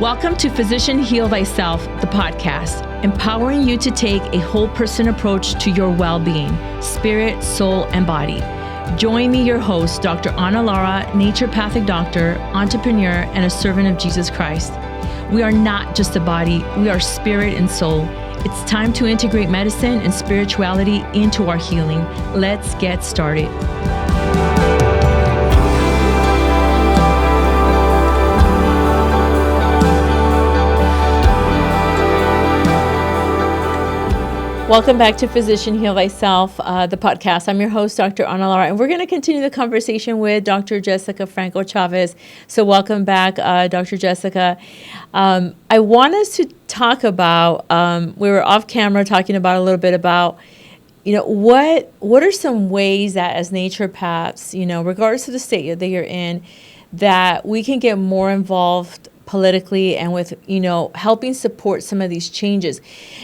Welcome to Physician Heal Thyself, the podcast, empowering you to take a whole person approach to your well-being, spirit, soul, and body. Join me, your host, Dr. Lara, naturopathic doctor, entrepreneur, and a servant of Jesus Christ. We are not just a body, we are spirit and soul. It's time to integrate medicine and spirituality into our healing. Let's get started. Welcome back to Physician Heal Thyself, the podcast. I'm your host, Dr. Lara, and we're going to continue the conversation with Dr. Jessyca Franco-Chavez. So welcome back, Dr. Jessyca. I want us to talk about, we were off camera talking about a little bit about, what are some ways that as naturopaths, regardless of the state that you're in, that we can get more involved politically and with, helping support some of these changes,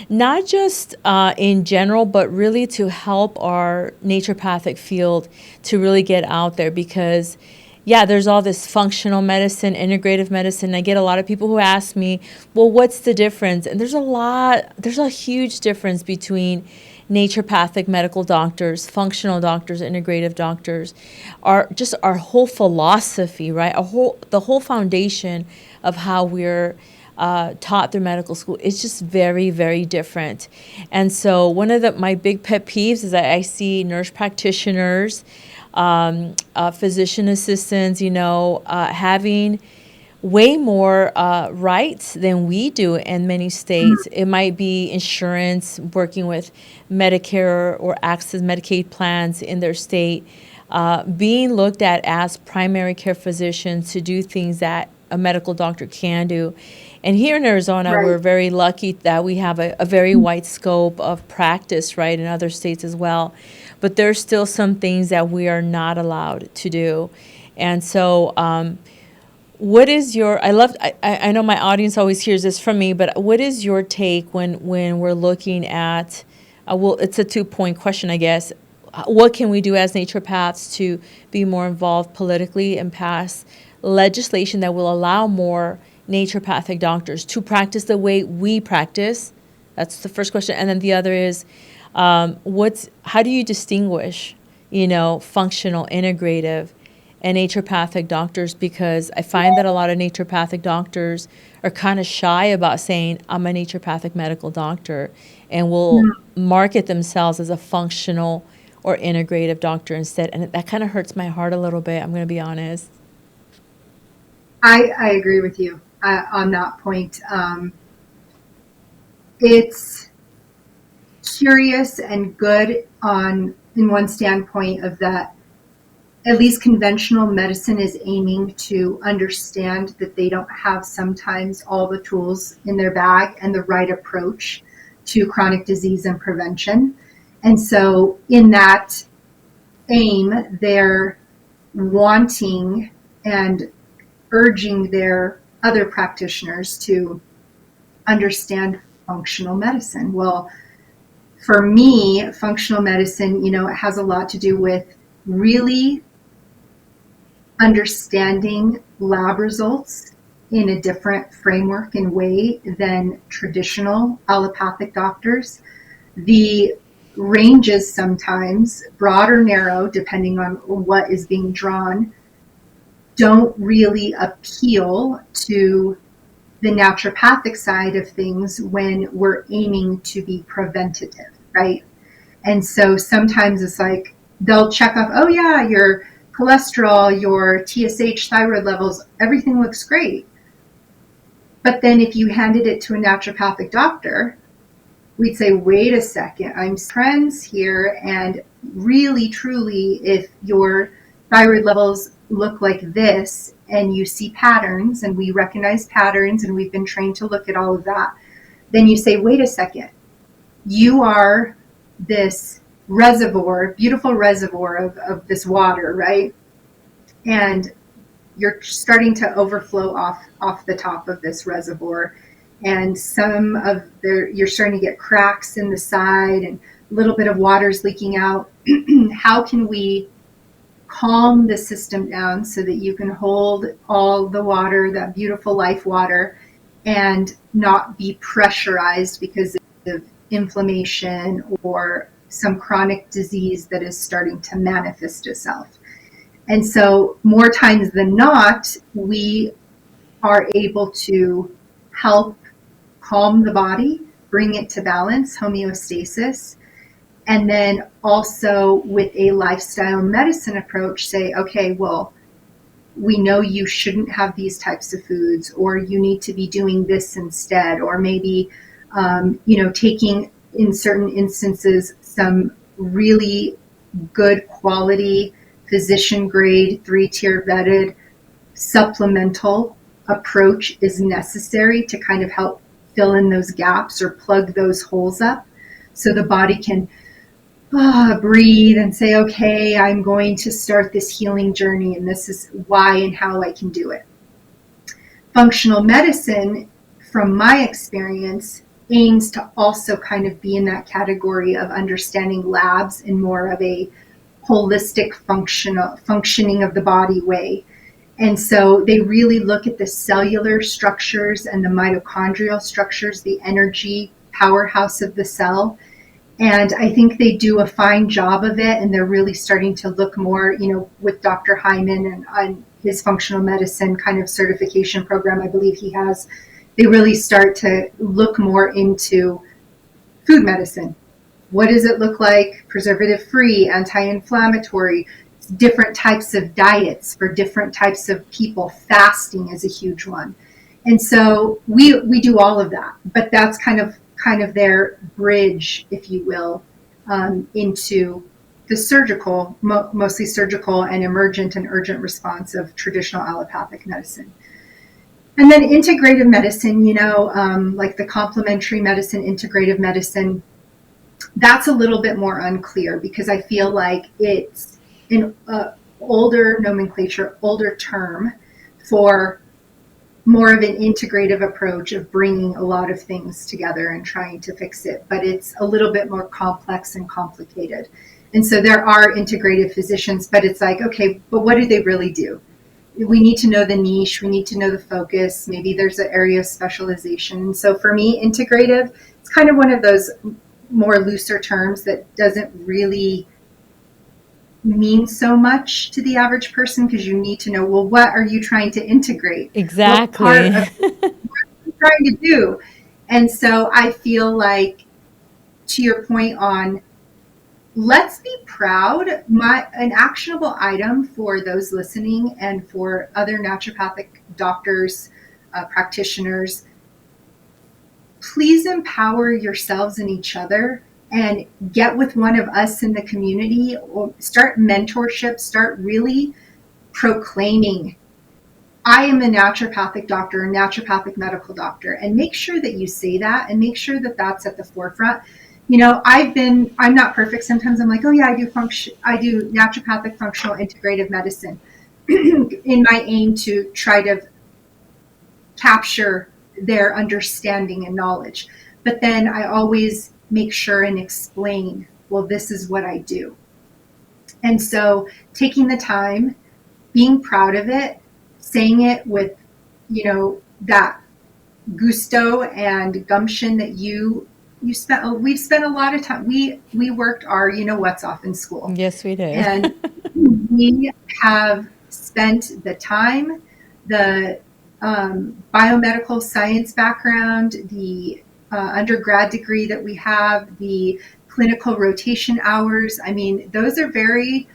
not just in general, but really to help our naturopathic field to really get out there because, there's all this functional medicine, integrative medicine. I get a lot of people who ask me, well, what's the difference? And there's a huge difference between naturopathic medical doctors, functional doctors, integrative doctors, our whole philosophy, right? The whole foundation of how we're taught through medical school is just very, very different. And so one of my big pet peeves is that I see nurse practitioners, physician assistants, having way more rights than we do in many states. It might be insurance, working with Medicare or access Medicaid plans in their state, being looked at as primary care physicians to do things that a medical doctor can do. And here in Arizona, We're very lucky that we have a very wide scope of practice, right, in other states as well. But there's still some things that we are not allowed to do. And so what is I know my audience always hears this from me, but what is your take when we're looking at, it's a 2-point question, I guess. What can we do as naturopaths to be more involved politically and pass legislation that will allow more naturopathic doctors to practice the way we practice? That's the first question. And then the other is, how do you distinguish, functional, integrative, and naturopathic doctors? Because I find that a lot of naturopathic doctors are kind of shy about saying, I'm a naturopathic medical doctor, and will market themselves as a functional or integrative doctor instead. And that kind of hurts my heart a little bit, I'm going to be honest. I agree with you on that point. It's curious and good in one standpoint of that at least conventional medicine is aiming to understand that they don't have sometimes all the tools in their bag and the right approach to chronic disease and prevention. And so in that aim, they're wanting and urging their other practitioners to understand functional medicine. Well, for me, functional medicine, it has a lot to do with really understanding lab results in a different framework and way than traditional allopathic doctors. The ranges sometimes, broad or narrow, depending on what is being drawn, don't really appeal to the naturopathic side of things when we're aiming to be preventative, right? And so sometimes it's like they'll check off, oh yeah, your cholesterol, your TSH, thyroid levels, everything looks great. But then if you handed it to a naturopathic doctor, we'd say, wait a second, I'm friends here, and really, truly, if your thyroid levels look like this and you see patterns, and we recognize patterns and we've been trained to look at all of that, then you say, wait a second, you are this reservoir, beautiful reservoir of this water, right? And you're starting to overflow off the top of this reservoir, and you're starting to get cracks in the side and a little bit of water's leaking out. How can we calm the system down so that you can hold all the water, that beautiful life water, and not be pressurized because of inflammation or some chronic disease that is starting to manifest itself. And so more times than not, we are able to help calm the body, bring it to balance, homeostasis, and then also with a lifestyle medicine approach say, okay, well, we know you shouldn't have these types of foods, or you need to be doing this instead, or maybe, taking in certain instances some really good quality physician grade 3-tier vetted supplemental approach is necessary to kind of help fill in those gaps or plug those holes up so the body can breathe and say, okay, I'm going to start this healing journey, and this is why and how I can do it. Functional medicine, from my experience, aims to also kind of be in that category of understanding labs in more of a holistic functioning of the body way. And so they really look at the cellular structures and the mitochondrial structures, the energy powerhouse of the cell. And I think they do a fine job of it, and they're really starting to look more, with Dr. Hyman and on his functional medicine kind of certification program, I believe he has, they really start to look more into food medicine. What does it look like? Preservative-free, anti-inflammatory, different types of diets for different types of people. Fasting is a huge one. And so we do all of that, but that's kind of their bridge, if you will, into the surgical, mostly surgical and emergent and urgent response of traditional allopathic medicine. And then integrative medicine, like the complementary medicine, integrative medicine, that's a little bit more unclear because I feel like it's an older nomenclature, older term for more of an integrative approach of bringing a lot of things together and trying to fix it, but it's a little bit more complex and complicated. And so there are integrative physicians, but it's like, okay, but what do they really do? We need to know the niche, we need to know the focus, maybe there's an area of specialization. And so for me, integrative, it's kind of one of those more looser terms that doesn't really mean so much to the average person, because you need to know, well, what are you trying to integrate? Exactly. What part of what are you trying to do? And so I feel like, to your point on, let's be proud, an actionable item for those listening and for other naturopathic doctors, practitioners, please empower yourselves and each other and get with one of us in the community, or start mentorship, start really proclaiming, I am a naturopathic doctor, a naturopathic medical doctor, and make sure that you say that and make sure that that's at the forefront. I'm not perfect. Sometimes I'm like, oh yeah, I do naturopathic functional integrative medicine in my aim to try to capture their understanding and knowledge. But then I always make sure and explain, well, this is what I do. And so taking the time, being proud of it, saying it with, that gusto and gumption that we've spent a lot of time. We worked our, what's off in school. Yes, we did. And we have spent the time, the biomedical science background, the undergrad degree that we have, the clinical rotation hours. I mean, those are very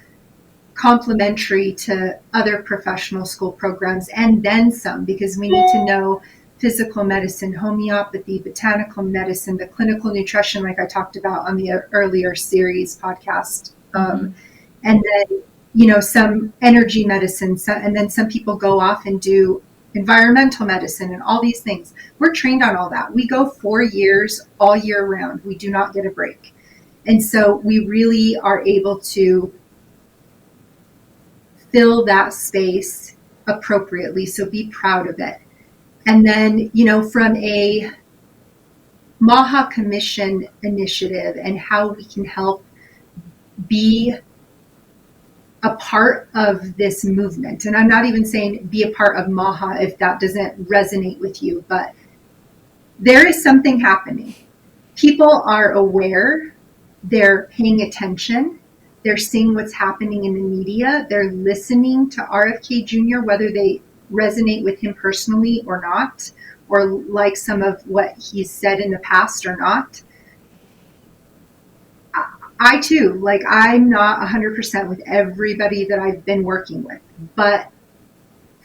complementary to other professional school programs, and then some, because we need to know physical medicine, homeopathy, botanical medicine, the clinical nutrition, like I talked about on the earlier series podcast. And then, some energy medicine, and then some people go off and do environmental medicine and all these things. We're trained on all that. We go 4 years all year round. We do not get a break. And so we really are able to fill that space appropriately. So be proud of it. And then, from a MAHA Commission initiative and how we can help be a part of this movement. And I'm not even saying be a part of MAHA if that doesn't resonate with you, but there is something happening. People are aware, they're paying attention, they're seeing what's happening in the media, they're listening to RFK Jr., whether they resonate with him personally or not, or like some of what he's said in the past or not. I too, like, I'm not 100% with everybody that I've been working with, but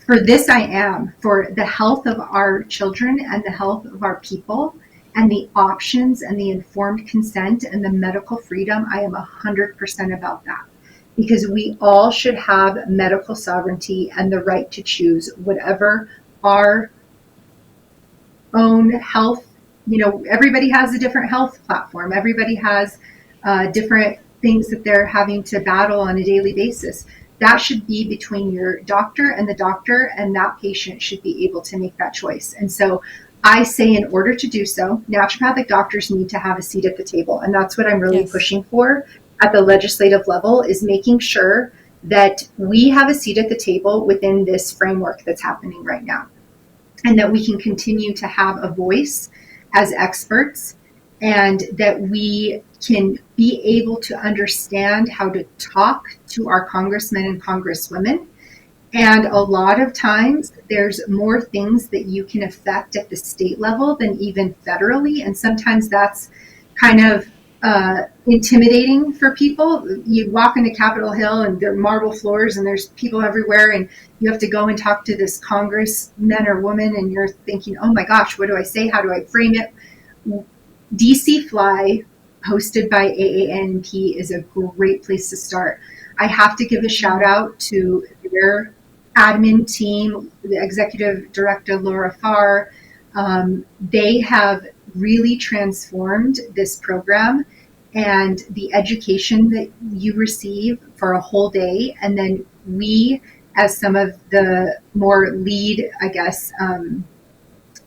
for this I am, for the health of our children and the health of our people and the options and the informed consent and the medical freedom. I am 100% about that, because we all should have medical sovereignty and the right to choose whatever our own health. Everybody has a different health platform. Everybody has different things that they're having to battle on a daily basis. That should be between your doctor, and that patient should be able to make that choice. And so I say, in order to do so, naturopathic doctors need to have a seat at the table. And that's what I'm really pushing for at the legislative level, is making sure that we have a seat at the table within this framework that's happening right now, and that we can continue to have a voice as experts, and that we can be able to understand how to talk to our congressmen and congresswomen. And a lot of times there's more things that you can affect at the state level than even federally. And sometimes that's kind of intimidating for people. You walk into Capitol Hill and there are marble floors and there's people everywhere, and you have to go and talk to this congressman or woman, and you're thinking, oh my gosh, what do I say? How do I frame it? DC Fly, hosted by AANP, is a great place to start. I have to give a shout out to their admin team, the executive director, Lara. They have really transformed this program, and the education that you receive for a whole day. And then we, as some of the more lead, I guess,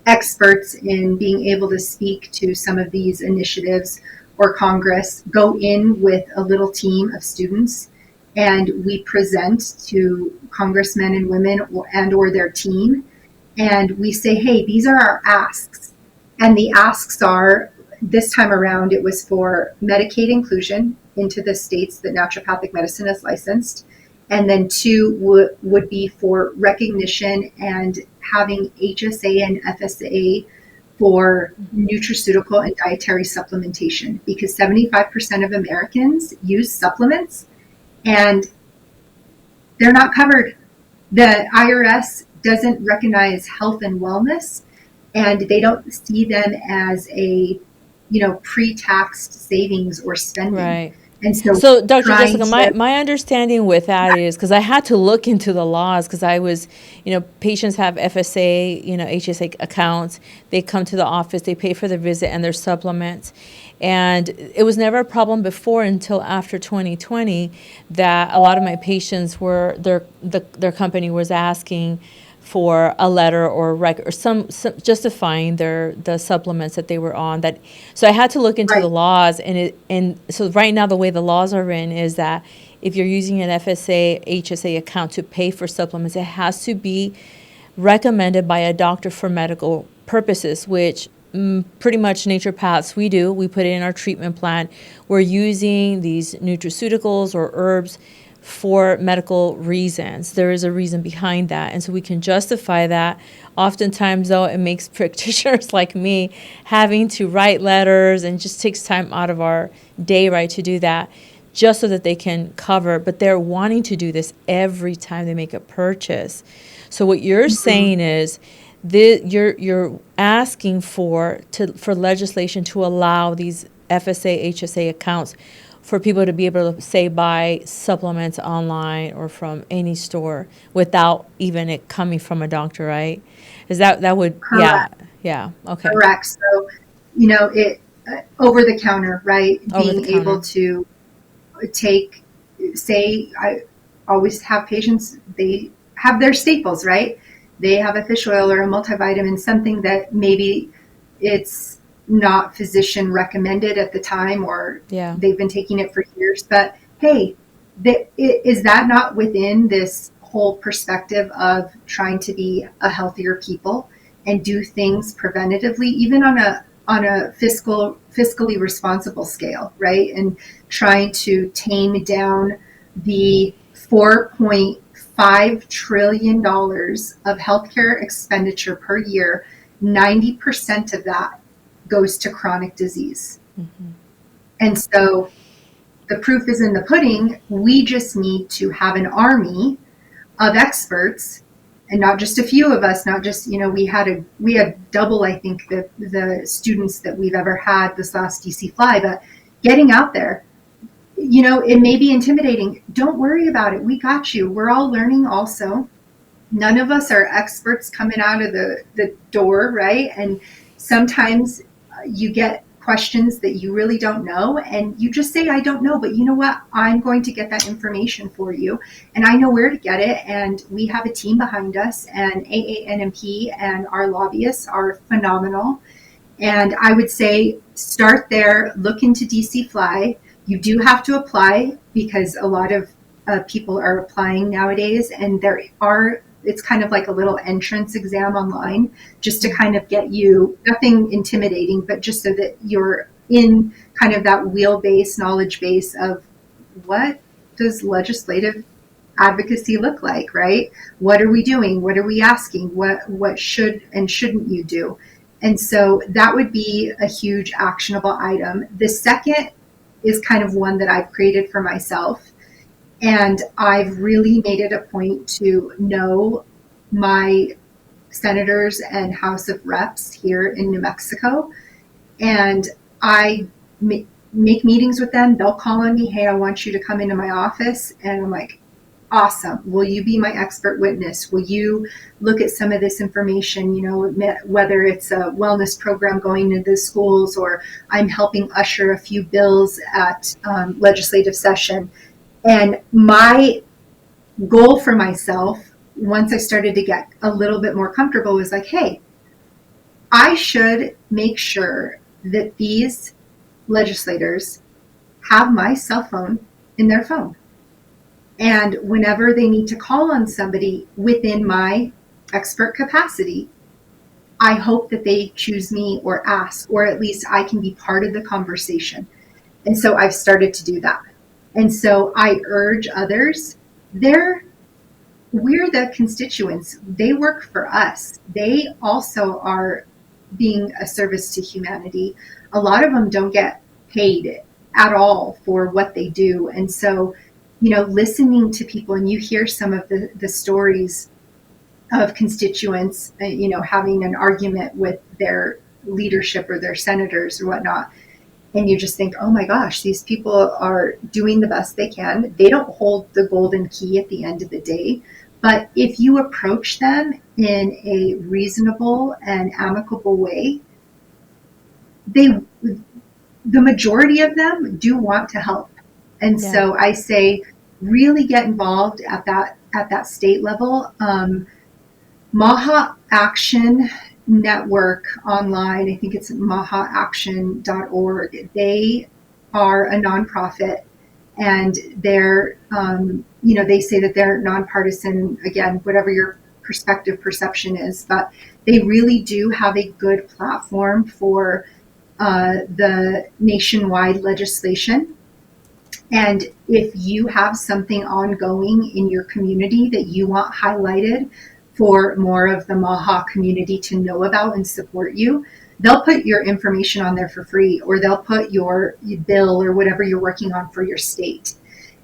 experts in being able to speak to some of these initiatives or Congress, go in with a little team of students, and we present to congressmen and women or their team, and we say, hey, these are our asks. And the asks are, this time around, it was for Medicaid inclusion into the states that naturopathic medicine is licensed. And then 2 would be for recognition and having HSA and FSA for nutraceutical and dietary supplementation, because 75% of Americans use supplements and they're not covered. The IRS doesn't recognize health and wellness, and they don't see them as a pre-taxed savings or spending. Right. And so Dr. Jessyca, my understanding with that is, because I had to look into the laws, because I was, patients have FSA, HSA accounts. They come to the office, they pay for their visit and their supplements. And it was never a problem before until after 2020 that a lot of my patients were, their company was asking for a letter or record or some justifying the supplements that they were on. That so I had to look into the laws, and so right now the way the laws are written is that if you're using an FSA HSA account to pay for supplements, it has to be recommended by a doctor for medical purposes, which pretty much naturopaths we put it in our treatment plan. We're using these nutraceuticals or herbs for medical reasons. There is a reason behind that, and so we can justify that. Oftentimes, though, it makes practitioners like me having to write letters, and just takes time out of our day, right, to do that, just so that they can cover. But they're wanting to do this every time they make a purchase. So what you're saying is, you're asking for legislation to allow these FSA HSA accounts for people to be able to, say, buy supplements online or from any store without even it coming from a doctor, right? Is that would, correct. Yeah, okay. Correct. So, it over the counter, right? Being able to take, say, I always have patients, they have their staples, right? They have a fish oil or a multivitamin, something that maybe it's not physician recommended at the time, or they've been taking it for years. But hey, is that not within this whole perspective of trying to be a healthier people? and do things preventatively, even on a fiscally responsible scale, right? And trying to tame down the $4.5 trillion of healthcare expenditure per year. 90% of that goes to chronic disease. Mm-hmm. And so the proof is in the pudding. We just need to have an army of experts, and not just a few of us, not just, we had double, I think, the students that we've ever had this last DC Fly, but getting out there, it may be intimidating. Don't worry about it. We got you. We're all learning also. None of us are experts coming out of the door, right? And sometimes you get questions that you really don't know, and you just say, I don't know, but you know what? I'm going to get that information for you, and I know where to get it, and we have a team behind us, and AANMP and our lobbyists are phenomenal. And I would say start there, look into DC Fly. You do have to apply, because a lot of people are applying nowadays, and it's kind of like a little entrance exam online, just to kind of get you, nothing intimidating, but just so that you're in kind of that wheelbase, knowledge base of what does legislative advocacy look like, right? What are we doing? What are we asking? What should and shouldn't you do? And so that would be a huge actionable item. The second is kind of one that I've created for myself. And I've really made it a point to know my senators and House of Reps here in New Mexico. And I make meetings with them. They'll call on me, hey, I want you to come into my office. And I'm like, awesome. Will you be my expert witness? Will you look at some of this information, whether it's a wellness program going to the schools, or I'm helping usher a few bills at legislative session. And my goal for myself, once I started to get a little bit more comfortable, was like, hey, I should make sure that these legislators have my cell phone in their phone. And whenever they need to call on somebody within my expert capacity, I hope that they choose me or ask, or at least I can be part of the conversation. And so I've started to do that. And so I urge others, we're the constituents. They work for us. They also are being a service to humanity. A lot of them don't get paid at all for what they do. And so, listening to people, and you hear some of the stories of constituents, having an argument with their leadership or their senators or whatnot. And you just think, oh my gosh, these people are doing the best they can. They don't hold the golden key at the end of the day. But if you approach them in a reasonable and amicable way, the majority of them do want to help. And so I say, really get involved at that state level. MAHA Action Network online, I think it's mahaaction.org. They are a nonprofit, and they're, they say that they're nonpartisan, again, whatever your perception is, but they really do have a good platform for the nationwide legislation. And if you have something ongoing in your community that you want highlighted for more of the MAHA community to know about and support you, they'll put your information on there for free, or they'll put your bill or whatever you're working on for your state.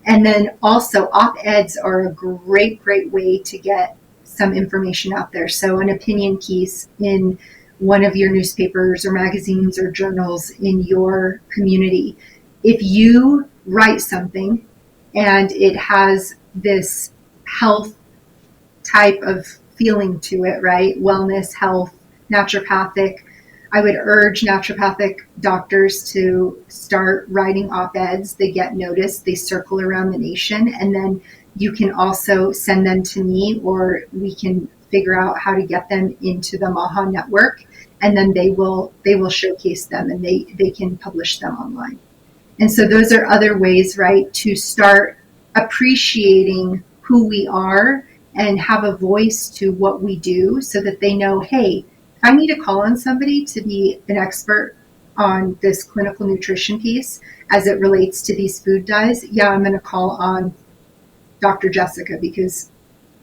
And then also op-eds are a great way to get some information out there. So an opinion piece in one of your newspapers or magazines or journals in your community. If you write something and it has this health type of feeling to it, right? Wellness, health, naturopathic. I would urge naturopathic doctors to start writing op-eds. They get noticed, they circle around the nation, and then you can also send them to me, or we can figure out how to get them into the MAHA network, and then they will showcase them, and they can publish them online. And so those are other ways, right, to start appreciating who we are and have a voice to what we do, so that they know, hey, I need to call on somebody to be an expert on this clinical nutrition piece as it relates to these food dyes, yeah, I'm going to call on Dr. Jessyca because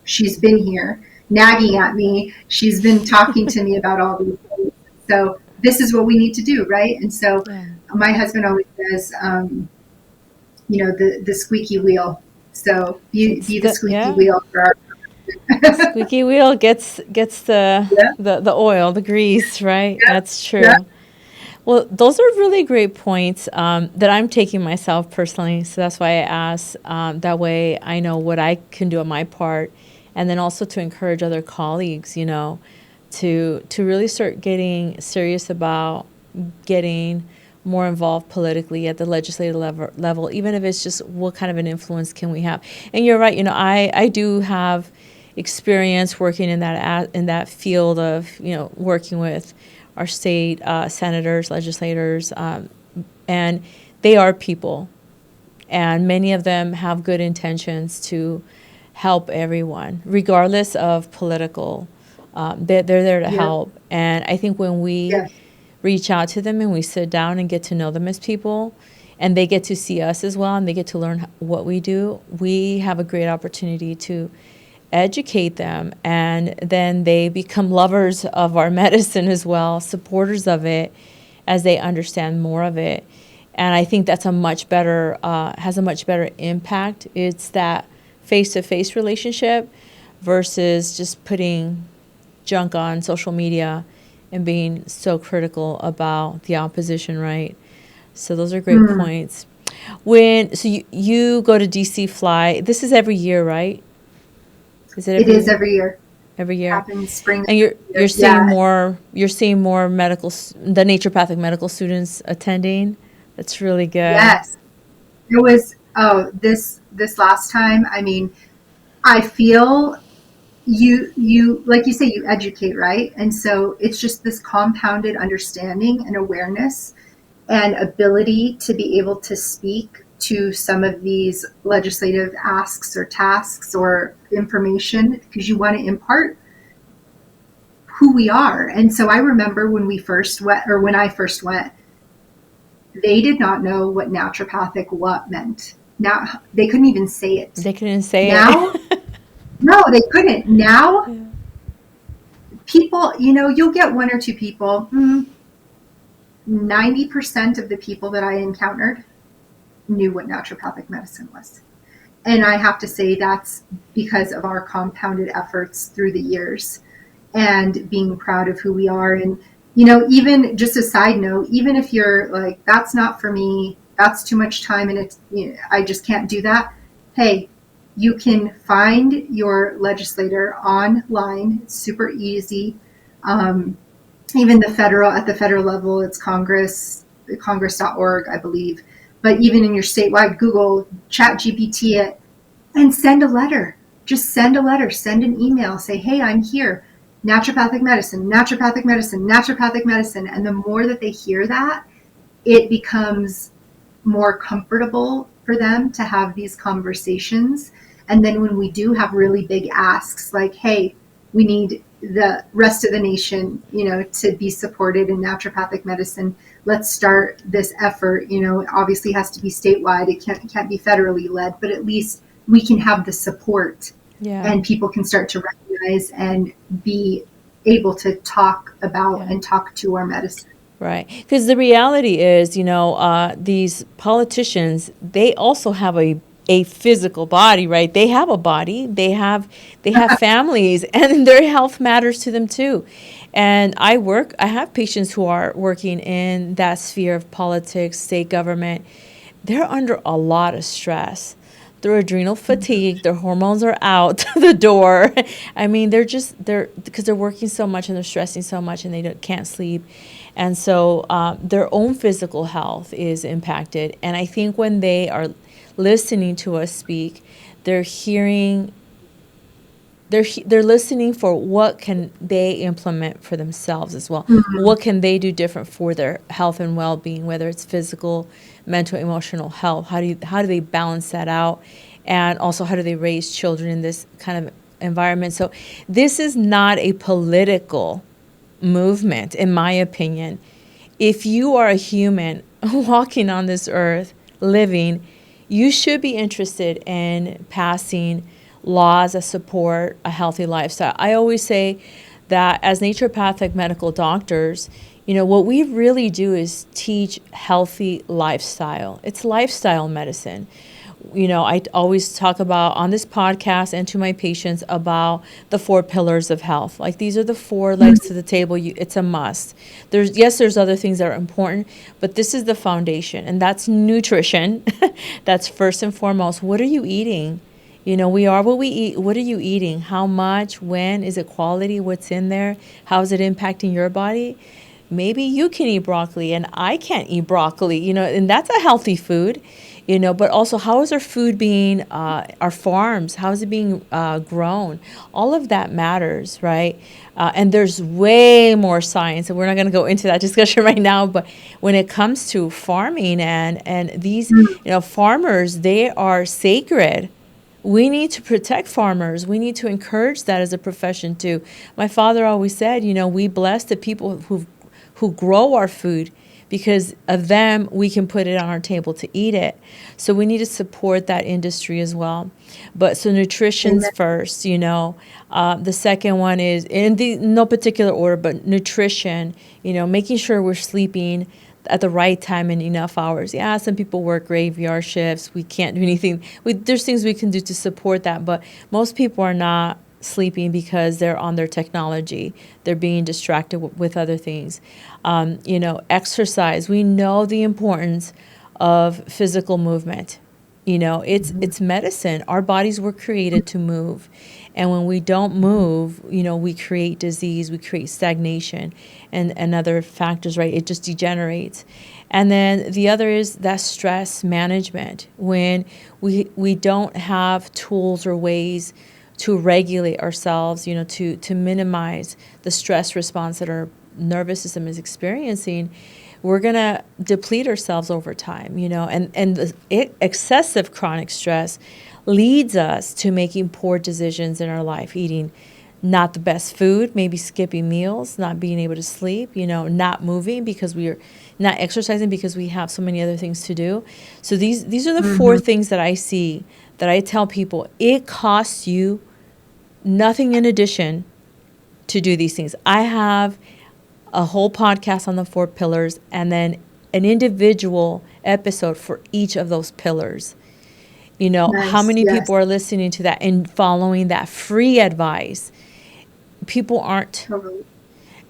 she's been here nagging at me. She's been talking to me about all these things. So this is what we need to do, right? And so my husband always says, the squeaky wheel. So be the squeaky wheel for our squeaky wheel gets the oil, the grease, right? That's true. Well, those are really great points that I'm taking myself personally. So that's why I asked. That way I know what I can do on my part. And then also to encourage other colleagues, to really start getting serious about getting more involved politically at the legislative level, even if it's just what kind of an influence can we have. And you're right, I do have experience working in that field of, working with our state senators, legislators, and they are people. And many of them have good intentions to help everyone, regardless of political. They're there to help. And I think when we reach out to them and we sit down and get to know them as people, and they get to see us as well, and they get to learn what we do, we have a great opportunity to educate them, and then they become lovers of our medicine as well, supporters of it as they understand more of it. And I think that's has a much better impact. It's that face-to-face relationship versus just putting junk on social media and being so critical about the opposition, right? So those are great points. So you go to DC Fly. This is every year, right? It is every year. Every year. Happens spring. And you're seeing more. You're seeing more the naturopathic medical students attending. That's really good. Yes, it was. Oh, this last time. I mean, I feel you like you say, you educate, right? And so it's just this compounded understanding and awareness and ability to be able to speak to some of these legislative asks or tasks or information, because you want to impart who we are. And so I remember when I first went, they did not know what naturopathic what meant. Now they couldn't even say it. They couldn't say now, it. No, they couldn't. Now, people, you'll get one or two people. 90% of the people that I encountered knew what naturopathic medicine was. And I have to say that's because of our compounded efforts through the years and being proud of who we are. And, even just a side note, even if you're like, that's not for me, that's too much time and it's, I just can't do that. Hey, you can find your legislator online. It's super easy. Even at the federal level, it's congress.org, I believe. But even in your statewide, Google, ChatGPT it, and send a letter. Just send a letter, send an email, say, hey, I'm here. Naturopathic medicine, naturopathic medicine, naturopathic medicine. And the more that they hear that, it becomes more comfortable for them to have these conversations. And then when we do have really big asks like, hey, we need the rest of the nation, to be supported in naturopathic medicine. Let's start this effort. It obviously has to be statewide. It can't be federally led, but at least we can have the support and people can start to recognize and be able to talk about and talk to our medicine. Right. Because the reality is, these politicians, they also have a physical body, right? They have a body, they have families, and their health matters to them too. And I have patients who are working in that sphere of politics, state government. They're under a lot of stress. They're adrenal fatigue, their hormones are out the door. I mean, because they're working so much and they're stressing so much and they can't sleep. And so their own physical health is impacted. And I think when they are listening to us speak, they're listening for what can they implement for themselves as well. What can they do different for their health and well-being, whether it's physical, mental, emotional health? How do they balance that out? And also, how do they raise children in this kind of environment? So this is not a political movement, in my opinion. If you are a human walking on this earth, living, you should be interested in passing laws that support a healthy lifestyle. I always say that as naturopathic medical doctors, what we really do is teach healthy lifestyle. It's lifestyle medicine. I always talk about on this podcast and to my patients about the 4 pillars of health. Like, these are the 4 legs to the table. It's a must. There's other things that are important, but this is the foundation, and that's nutrition. That's first and foremost. What are you eating? We are what we eat. What are you eating? How much? When? Is it quality? What's in there? How is it impacting your body? Maybe you can eat broccoli and I can't eat broccoli, and that's a healthy food, but also how is our food being, our farms, how is it being grown? All of that matters, right? And there's way more science, and we're not going to go into that discussion right now, but when it comes to farming and these, farmers, they are sacred. We need to protect farmers. We need to encourage that as a profession too. My father always said, we bless the people who grow our food, because of them we can put it on our table to eat it. So we need to support that industry as well. But so nutrition's first, the second one is in no particular order, but nutrition, making sure we're sleeping at the right time and enough hours. Yeah, some people work graveyard shifts. We can't do anything. There's things we can do to support that, but most people are not sleeping because they're on their technology. They're being distracted with other things. Exercise. We know the importance of physical movement. It's medicine. Our bodies were created to move. And when we don't move, we create disease, we create stagnation and other factors, right? It just degenerates. And then the other is that stress management. When we don't have tools or ways to regulate ourselves, to minimize the stress response that our nervous system is experiencing, we're going to deplete ourselves over time, and the excessive chronic stress leads us to making poor decisions in our life, eating not the best food, maybe skipping meals, not being able to sleep, not moving because we're not exercising because we have so many other things to do. So these are the 4 things that I see, that I tell people. It costs you nothing in addition to do these things. I have a whole podcast on the 4 pillars and then an individual episode for each of those pillars. Nice, how many yes. people are listening to that and following that free advice? People aren't. Totally.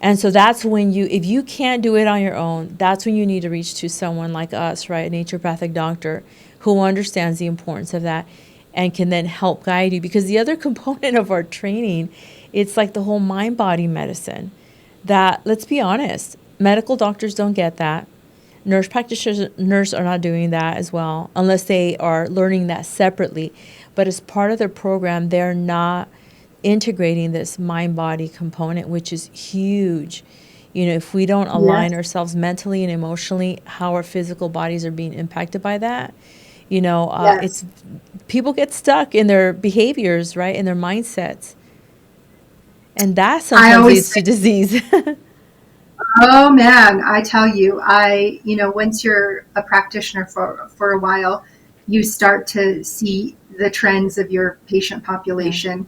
And so that's when if you can't do it on your own, that's when you need to reach to someone like us, right? A naturopathic doctor who understands the importance of that and can then help guide you. Because the other component of our training, it's like the whole mind-body medicine that, let's be honest, medical doctors don't get that. Nurse practitioners are not doing that as well, unless they are learning that separately. But as part of their program, they're not integrating this mind-body component, which is huge. If we don't align ourselves mentally and emotionally, how our physical bodies are being impacted by that, it's people get stuck in their behaviors, right, in their mindsets. And that sometimes leads to disease. Oh man, I tell you, once you're a practitioner for a while, you start to see the trends of your patient population.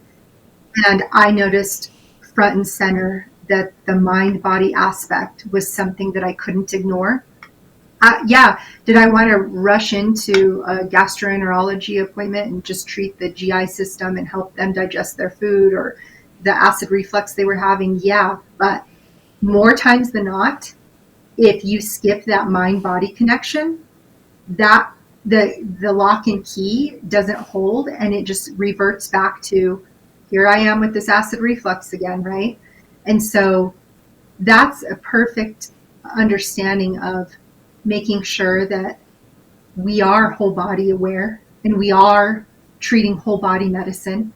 And I noticed front and center that the mind-body aspect was something that I couldn't ignore. Did I want to rush into a gastroenterology appointment and just treat the GI system and help them digest their food or the acid reflux they were having? Yeah, but more times than not, if you skip that mind-body connection, that the lock and key doesn't hold, and it just reverts back to, here I am with this acid reflux again, right? And so that's a perfect understanding of making sure that we are whole body aware and we are treating whole body medicine.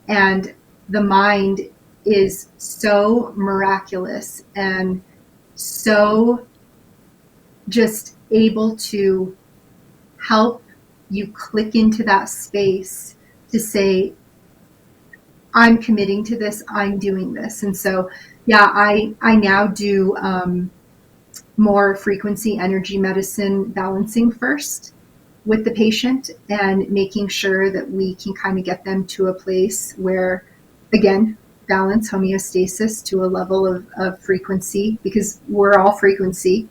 And the mind is so miraculous and so just able to help you click into that space to say, I'm committing to this, I'm doing this. And so Yeah, I now do more frequency energy medicine balancing first with the patient, and making sure that we can kind of get them to a place where, again, balance, homeostasis to a level of frequency, because we're all frequency.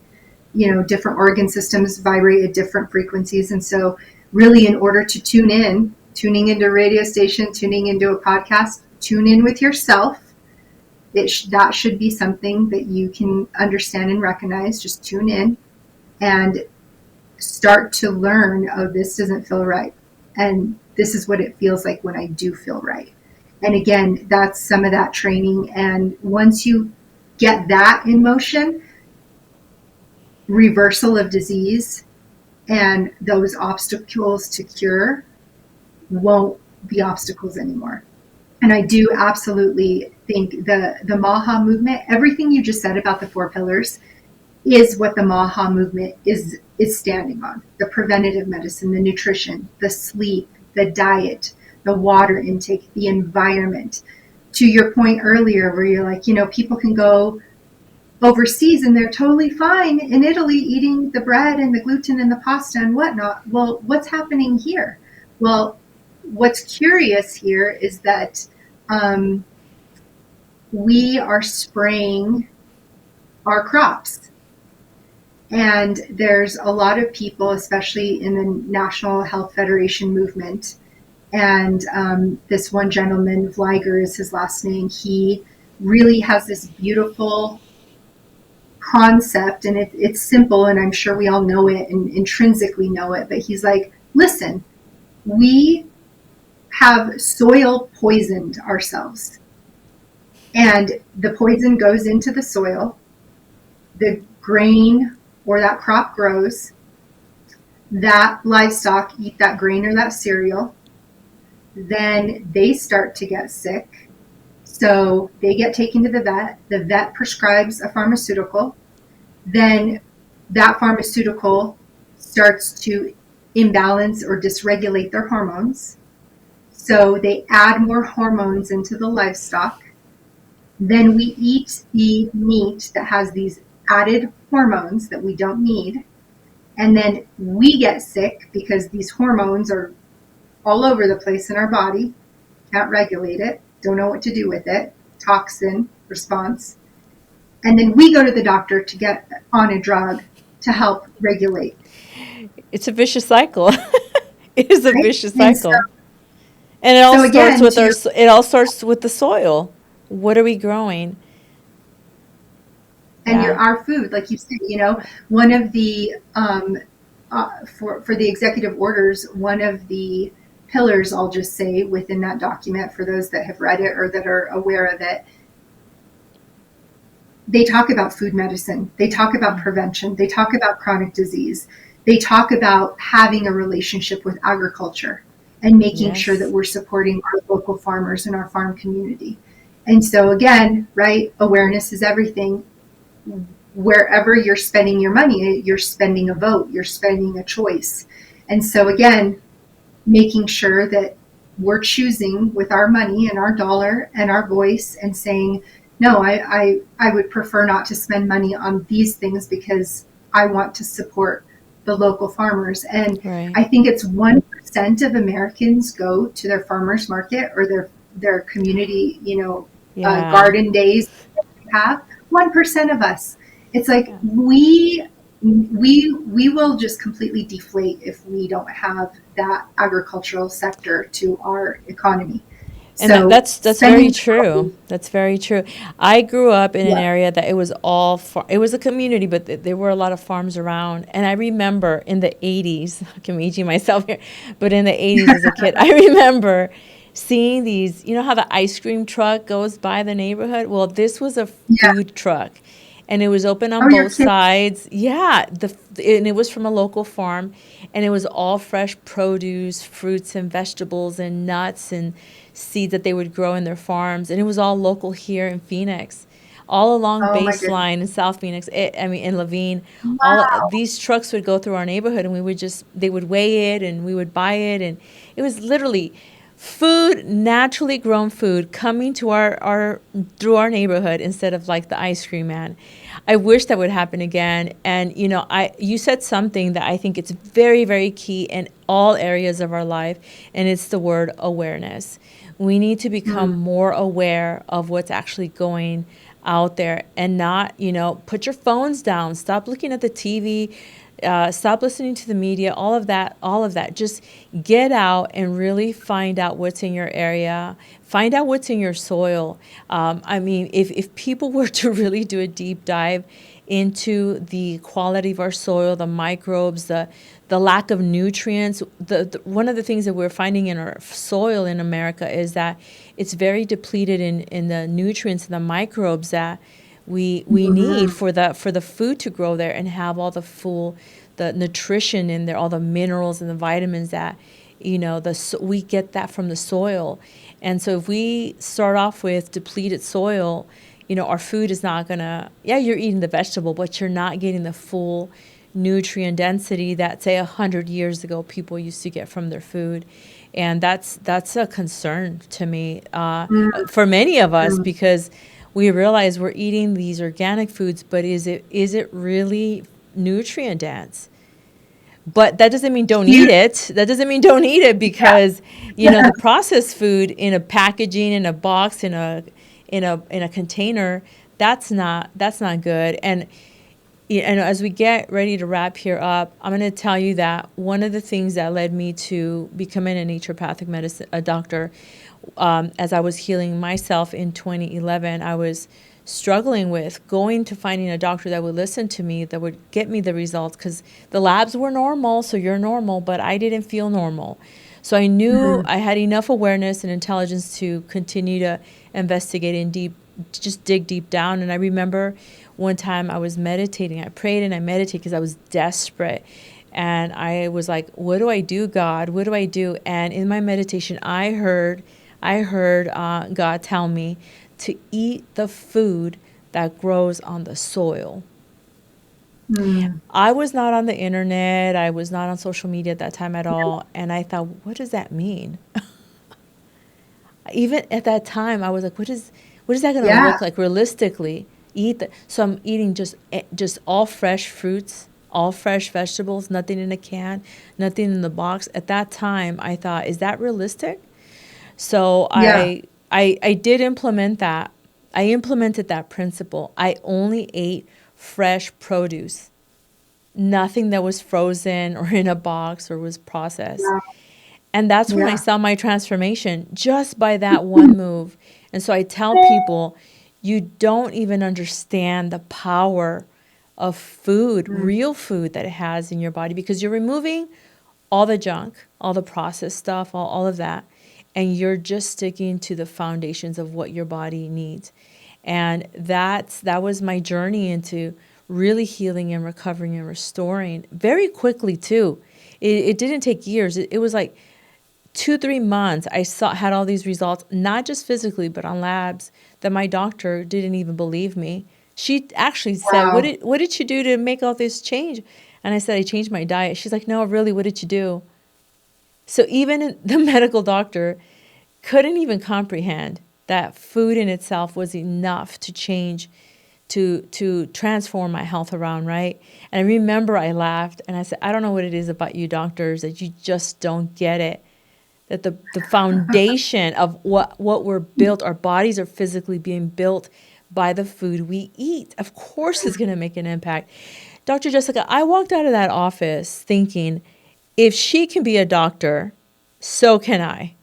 Different organ systems vibrate at different frequencies. And so, really, in order to tuning into a radio station, tuning into a podcast, tune in with yourself. That should be something that you can understand and recognize. Just tune in and start to learn, oh, this doesn't feel right. And this is what it feels like when I do feel right. And again, that's some of that training. And once you get that in motion, reversal of disease and those obstacles to cure won't be obstacles anymore. And I do absolutely think the MAHA movement, everything you just said about the 4 pillars, is what the MAHA movement is standing on. The preventative medicine, the nutrition, the sleep, the diet, the water intake, the environment. To your point earlier, where you're like, people can go overseas and they're totally fine in Italy eating the bread and the gluten and the pasta and whatnot. Well, what's happening here? Well, what's curious here is that we are spraying our crops. And there's a lot of people, especially in the National Health Federation movement, and this one gentleman, Vliger is his last name, he really has this beautiful concept, and it's simple, and I'm sure we all know it and intrinsically know it, but he's like, listen, we have soil poisoned ourselves. And the poison goes into the soil, the grain or that crop grows, that livestock eat that grain or that cereal, then they start to get sick. So they get taken to the vet prescribes a pharmaceutical, then that pharmaceutical starts to imbalance or dysregulate their hormones. So they add more hormones into the livestock. Then we eat the meat that has these added hormones that we don't need. And then we get sick because these hormones are all over the place in our body, can't regulate it, don't know what to do with it, toxin response. And then we go to the doctor to get on a drug to help regulate. It's a vicious cycle. It is a Right? vicious cycle. And it all starts with the soil. What are we growing? And our food, like you said, one of the for the executive orders, one of the pillars, I'll just say, within that document, for those that have read it or that are aware of it, they talk about food medicine, they talk about prevention, they talk about chronic disease, they talk about having a relationship with agriculture and making sure that we're supporting our local farmers and our farm community. And so again, right, awareness is everything. Wherever you're spending your money, you're spending a vote, you're spending a choice. And so again, making sure that we're choosing with our money and our dollar and our voice and saying, no, I would prefer not to spend money on these things because I want to support the local farmers. And I think it's 1% of Americans go to their farmers market or their community, garden days have. 1% of us. It's like we will just completely deflate if we don't have that agricultural sector to our economy. And so that's very true. That's very true. I grew up in an area that it was all it was a community, but there were a lot of farms around. And I remember in the 80s, I'm aging myself here, but in the 80s as a kid, I remember seeing these, how the ice cream truck goes by the neighborhood? Well, this was a food truck. And it was open on both sides. Yeah. And it was from a local farm. And it was all fresh produce, fruits and vegetables and nuts and seeds that they would grow in their farms. And it was all local here in Phoenix. All along Baseline in South Phoenix, in Levine. Wow. These trucks would go through our neighborhood and they would weigh it and we would buy it. And it was literally food, naturally grown food coming to our through our neighborhood instead of like the ice cream man. I wish that would happen again. And you said something that I think it's very, very key in all areas of our life, and it's the word awareness. We need to become more aware of what's actually going out there, and not, put your phones down, stop looking at the TV, stop listening to the media, all of that. Just get out and really find out what's in your area, find out what's in your soil. If people were to really do a deep dive into the quality of our soil, the microbes, the lack of nutrients, one of the things that we're finding in our soil in America is that it's very depleted in the nutrients and the microbes that we need for the food to grow there and have all the nutrition in there, all the minerals and the vitamins that we get that from the soil. And so if we start off with depleted soil, our food is not gonna, you're eating the vegetable, but you're not getting the full nutrient density that, say, 100 years ago people used to get from their food. And that's a concern to me, for many of us, because we realize we're eating these organic foods, but is it really nutrient dense? But that doesn't mean don't eat it. That doesn't mean don't eat it, because the processed food in a packaging, in a box, in a container, that's not good. And as we get ready to wrap here up, I'm going to tell you that one of the things that led me to becoming a naturopathic medicine doctor, as I was healing myself in 2011, I was struggling with going to finding a doctor that would listen to me, that would get me the results, because the labs were normal, so you're normal, but I didn't feel normal. So I knew I had enough awareness and intelligence to continue to investigate and just dig deep down. And I remember one time I was meditating. I prayed and I meditated because I was desperate. And I was like, what do I do, God? What do I do? And in my meditation, I heard God tell me to eat the food that grows on the soil. I was not on the internet. I was not on social media at that time at all. And I thought, what does that mean? Even at that time, I was like, what is that going to look like realistically? So I'm eating just all fresh fruits, all fresh vegetables, nothing in a can, nothing in the box. At that time, I thought, is that realistic? So I did implement that. I implemented that principle. I only ate fresh produce, nothing that was frozen or in a box or was processed. And that's when I saw my transformation, just by that one move. And so I tell people, you don't even understand the power of food, real food that it has in your body, because you're removing all the junk, all the processed stuff, all of that, and you're just sticking to the foundations of what your body needs. And that was my journey into really healing and recovering and restoring very quickly too. It didn't take years. It was like 2-3 months. I had all these results, not just physically, but on labs, that my doctor didn't even believe me. She actually said, what did you do to make all this change? And I said, I changed my diet. She's like, no, really, what did you do? So even the medical doctor couldn't even comprehend that food in itself was enough to change, to transform my health around, right? And I remember I laughed and I said, I don't know what it is about you doctors that you just don't get it. That the foundation of what we're built, our bodies are physically being built by the food we eat. Of course it's going to make an impact. Dr. Jessyca, I walked out of that office thinking, if she can be a doctor, so can I.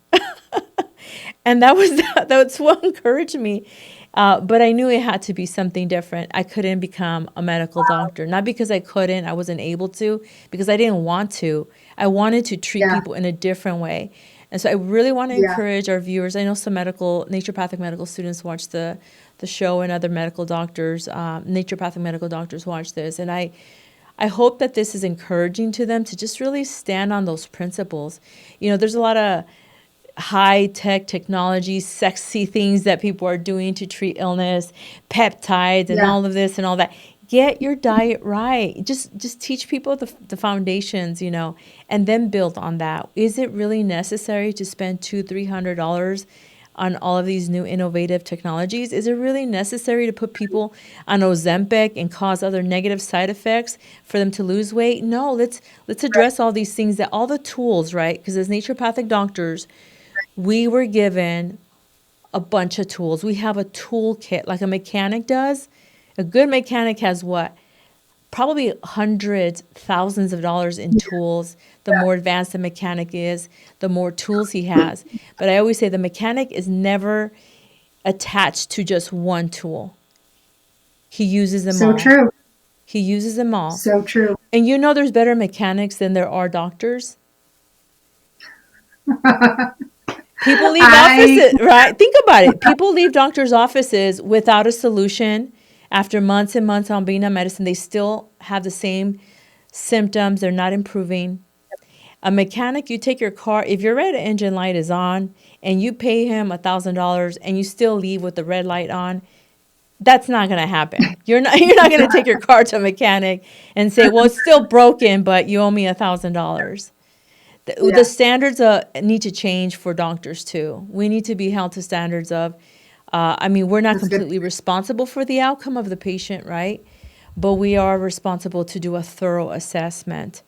And that's what encouraged me. But I knew it had to be something different. I couldn't become a medical doctor. Not because I couldn't, I wasn't able to, because I didn't want to. I wanted to treat people in a different way. And so I really want to encourage our viewers. I know some naturopathic medical students watch the show, and other medical doctors, naturopathic medical doctors watch this. And I hope that this is encouraging to them to just really stand on those principles. There's a lot of high-tech technology, sexy things that people are doing to treat illness, peptides and all of this and all that. get your diet right. Just teach people the foundations, and then build on that. Is it really necessary to spend $200-$300 on all of these new innovative technologies? Is it really necessary to put people on Ozempic and cause other negative side effects for them to lose weight? No, let's address all these things, that all the tools, right? Because as naturopathic doctors, we were given a bunch of tools. We have a toolkit like a mechanic does. A good mechanic has what? Probably hundreds, thousands of dollars in tools. The more advanced the mechanic is, the more tools he has. But I always say the mechanic is never attached to just one tool. He uses them all. So true. He uses them all. So true. And there's better mechanics than there are doctors. People leave offices, right? Think about it. People leave doctors' offices without a solution. After months and months on being on medicine, they still have the same symptoms. They're not improving. A mechanic, you take your car, if your red engine light is on and you pay him $1,000 and you still leave with the red light on, that's not going to happen. You're not going to take your car to a mechanic and say, well, it's still broken, but you owe me $1,000. The standards need to change for doctors too. We need to be held to standards of, we're not completely responsible for the outcome of the patient, right? But we are responsible to do a thorough assessment,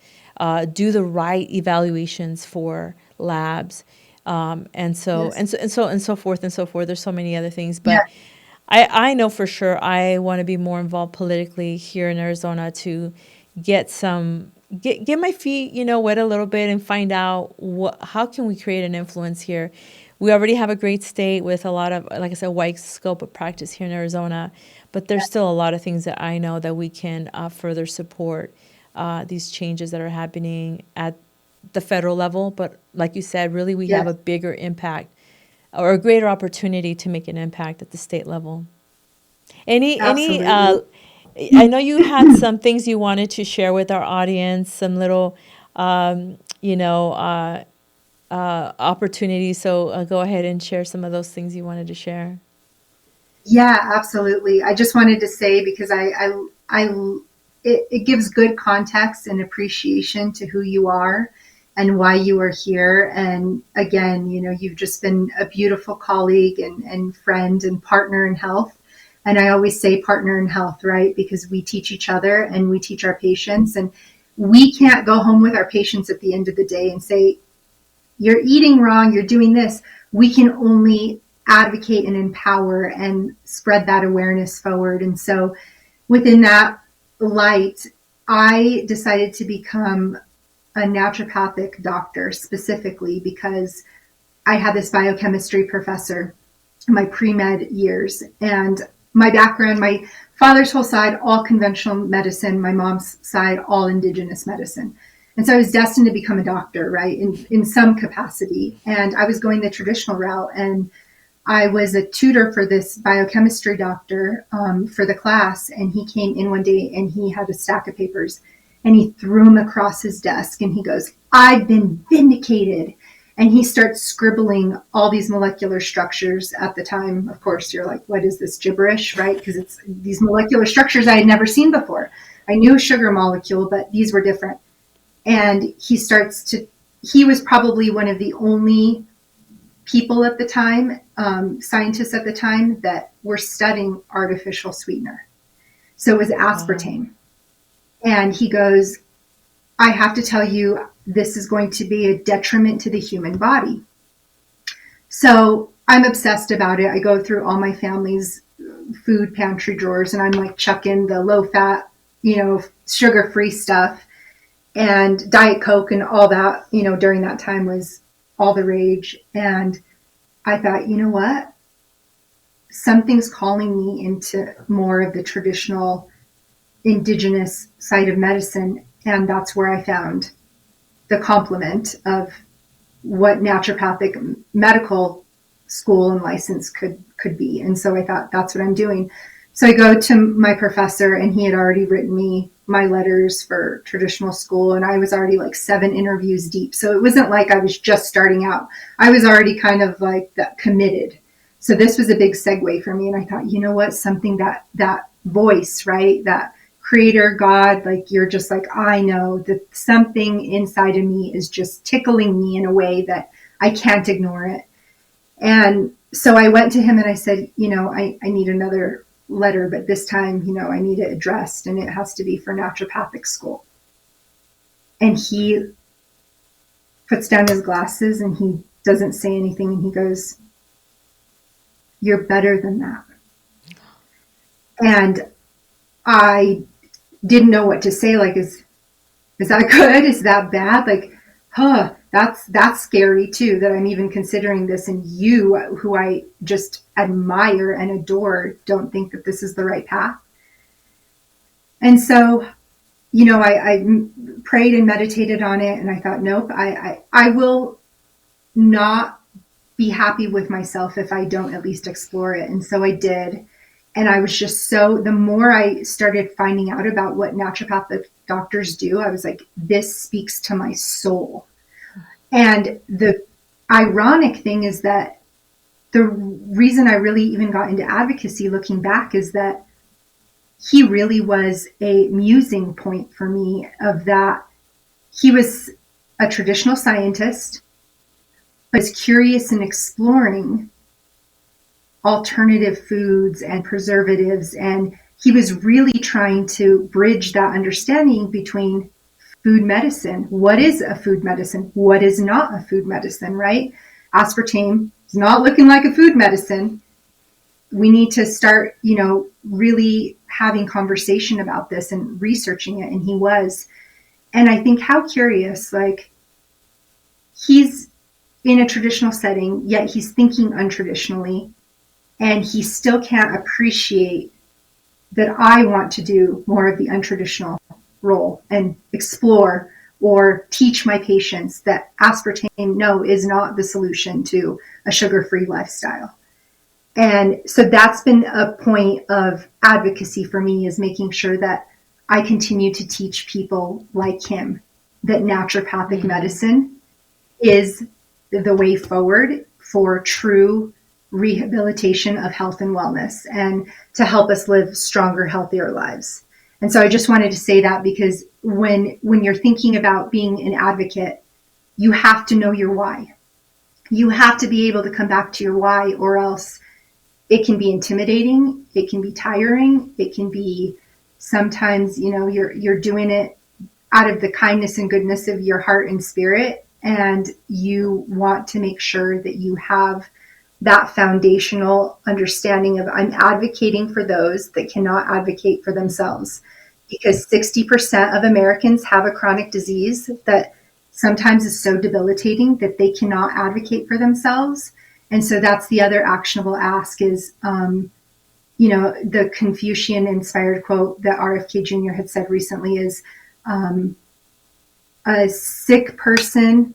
do the right evaluations for labs, and so forth and so forth. There's so many other things, but I know for sure I want to be more involved politically here in Arizona to get my feet, wet a little bit and find out how can we create an influence here. We already have a great state with a lot of, like I said, wide scope of practice here in Arizona, but there's still a lot of things that I know that we can further support these changes that are happening at the federal level. But like you said, really we have a bigger impact or a greater opportunity to make an impact at the state level. Any I know you had some things you wanted to share with our audience, some little, opportunities. So go ahead and share some of those things you wanted to share. Yeah, absolutely. I just wanted to say, because it gives good context and appreciation to who you are and why you are here. And again, you've just been a beautiful colleague and friend and partner in health. And I always say partner in health, right? Because we teach each other and we teach our patients, and we can't go home with our patients at the end of the day and say, you're eating wrong, you're doing this. We can only advocate and empower and spread that awareness forward. And so within that light, I decided to become a naturopathic doctor specifically because I had this biochemistry professor in my pre-med years, and my background, my father's whole side, all conventional medicine, my mom's side, all indigenous medicine. And so I was destined to become a doctor, right, in some capacity. And I was going the traditional route. And I was a tutor for this biochemistry doctor for the class. And he came in one day and he had a stack of papers and he threw them across his desk. And he goes, I've been vindicated. And he starts scribbling all these molecular structures. At the time, of course, you're like, what is this gibberish, right? Because it's these molecular structures I had never seen before. I knew a sugar molecule, but these were different. And he was probably one of the only people at the time, scientists at the time, that were studying artificial sweetener. So it was aspartame. And he goes, I have to tell you, this is going to be a detriment to the human body. So I'm obsessed about it. I go through all my family's food pantry drawers and I'm like chucking the low fat, sugar-free stuff. And Diet Coke and all that, during that time was all the rage. And I thought, you know what? Something's calling me into more of the traditional indigenous side of medicine. And that's where I found the complement of what naturopathic medical school and license could be. And so I thought, that's what I'm doing. So I go to my professor, and he had already written me my letters for traditional school, and I was already like 7 interviews deep. So it wasn't like I was just starting out. I was already kind of like committed. So this was a big segue for me. And I thought, you know what, something that voice, right, that creator, God, like you're just like, I know that something inside of me is just tickling me in a way that I can't ignore it. And so I went to him and I said, I need another letter, but this time, I need it addressed and it has to be for naturopathic school. And he puts down his glasses and he doesn't say anything. And he goes, "You're better than that." And I didn't know what to say. Like, is that good? Is that bad? Like, that's scary too, that I'm even considering this. And you, who I just admire and adore, don't think that this is the right path. And so, I prayed and meditated on it, and I thought, nope, I will not be happy with myself if I don't at least explore it. And so I did. And I was just the more I started finding out about what naturopathic doctors do, I was like, this speaks to my soul. And the ironic thing is that the reason I really even got into advocacy looking back is that he really was a musing point for me of that. He was a traditional scientist, but was curious in exploring alternative foods and preservatives. And he was really trying to bridge that understanding between food medicine. What is a food medicine? What is not a food medicine, right? Aspartame is not looking like a food medicine. We need to start, really having conversation about this and researching it. And he was. And I think how curious, like, he's in a traditional setting, yet he's thinking untraditionally. And he still can't appreciate that I want to do more of the untraditional role and explore or teach my patients that aspartame, no, is not the solution to a sugar-free lifestyle. And so that's been a point of advocacy for me, is making sure that I continue to teach people like him that naturopathic medicine is the way forward for true rehabilitation of health and wellness and to help us live stronger, healthier lives. And so I just wanted to say that, because when you're thinking about being an advocate, you have to know your why. You have to be able to come back to your why, or else it can be intimidating, it can be tiring, it can be sometimes, you're doing it out of the kindness and goodness of your heart and spirit, and you want to make sure that you have that foundational understanding of, I'm advocating for those that cannot advocate for themselves, because 60% of Americans have a chronic disease that sometimes is so debilitating that they cannot advocate for themselves. And so that's the other actionable ask is, the Confucian inspired quote that RFK Jr. had said recently is, a sick person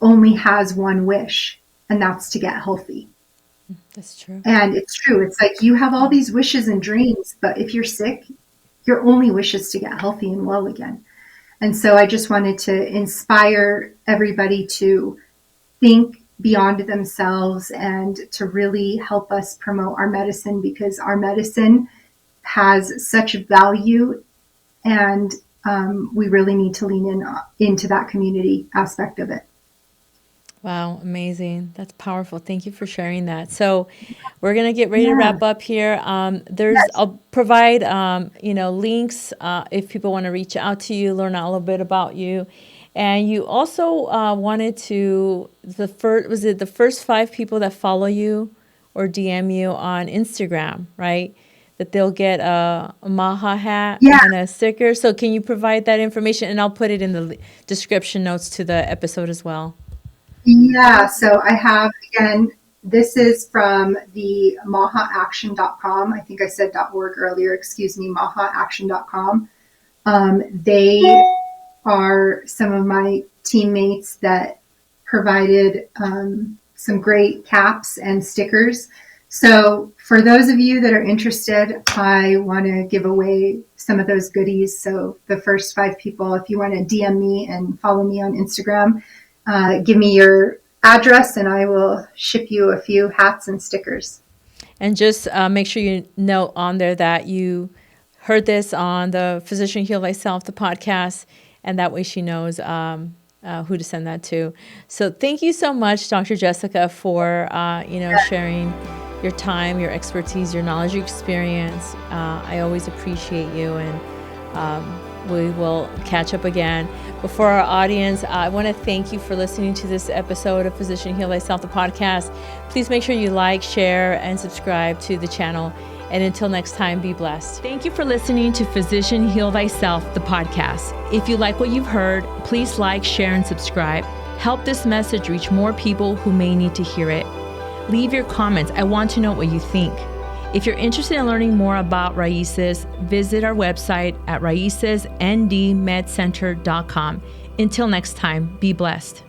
only has one wish, and that's to get healthy. That's true. And it's true. It's like you have all these wishes and dreams, but if you're sick, your only wish is to get healthy and well again. And so I just wanted to inspire everybody to think beyond themselves and to really help us promote our medicine, because our medicine has such value, and we really need to lean into that community aspect of it. Wow, amazing. That's powerful. Thank you for sharing that. So we're going to get ready to wrap up here. I'll provide, links if people want to reach out to you, learn a little bit about you. And you also wanted to, the first 5 people that follow you or DM you on Instagram, right? That they'll get a MAHA hat and a sticker. So can you provide that information? And I'll put it in the description notes to the episode as well. Yeah, so I have, again, this is from the MAHAaction.com. I think I said .org earlier, excuse me, MAHAaction.com. They are some of my teammates that provided some great caps and stickers. So for those of you that are interested, I want to give away some of those goodies. So the first 5 people, if you want to DM me and follow me on Instagram, give me your address and I will ship you a few hats and stickers. And just make sure you note on there that you heard this on the Physician Heal Thyself, the podcast, and that way she knows who to send that to. So thank you so much, Dr. Jessyca, for sharing your time, your expertise, your knowledge, your experience. I always appreciate you, and we will catch up again. Before our audience, I want to thank you for listening to this episode of Physician Heal Thyself, the podcast. Please make sure you like, share, and subscribe to the channel. And until next time, be blessed. Thank you for listening to Physician Heal Thyself, the podcast. If you like what you've heard, please like, share, and subscribe. Help this message reach more people who may need to hear it. Leave your comments. I want to know what you think. If you're interested in learning more about Raíces, visit our website at raicesndmedcenter.com. Until next time, be blessed.